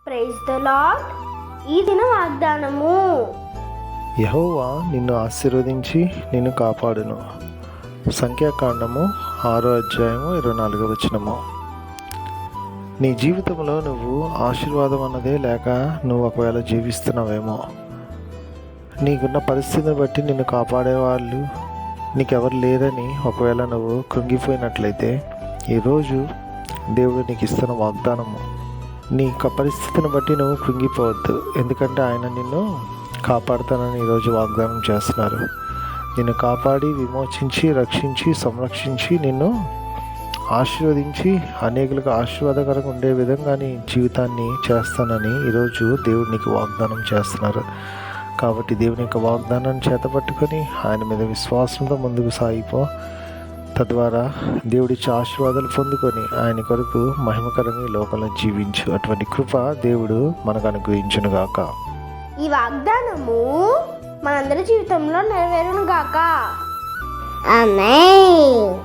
Praise the lord. ఈ దిన వాగ్దానము. యెహోవా నిన్ను ఆశీర్వదించి నిన్ను కాపాడును. సంఖ్యాకాండము 6వ అధ్యాయము 24వ వచనము. నీ జీవితంలో నువ్వు ఆశీర్వాదం అన్నదే లేక నువ్వు ఒకవేళ జీవిస్తున్నావేమో. నీకున్న పరిస్థితిని బట్టి నిన్ను కాపాడేవాళ్ళు నీకెవరు లేరని ఒకవేళ నువ్వు కృంగిపోయినట్లయితే ఈరోజు దేవుడు నీకు ఇస్తున్న వాగ్దానము. నీ పరిస్థితిని బట్టి నువ్వు కృంగిపోవద్దు, ఎందుకంటే ఆయన నిన్ను కాపాడుతానని ఈరోజు వాగ్దానం చేస్తున్నారు. నిన్ను కాపాడి విమోచించి రక్షించి సంరక్షించి నిన్ను ఆశీర్వదించి అనేకులకు ఆశీర్వాదకరంగా ఉండే విధంగా నీ జీవితాన్ని చేస్తానని ఈరోజు దేవుడు నీకు వాగ్దానం చేస్తున్నారు. కాబట్టి దేవుని యొక్క వాగ్దానాన్ని చేతపట్టుకొని ఆయన మీద విశ్వాసంతో ముందుకు సాగిపో. తద్వారా దేవుడిచ్చే ఆశీర్వాదాలు పొందుకొని ఆయన కొరకు మహిమకరంగా ఈ లోకంలో జీవించు. అటువంటి కృప దేవుడు మనకు అనుగ్రహించును గాక. ఈ వాగ్దానము మనందరి జీవితంలో నెరవేరును గాక. ఆమేన్.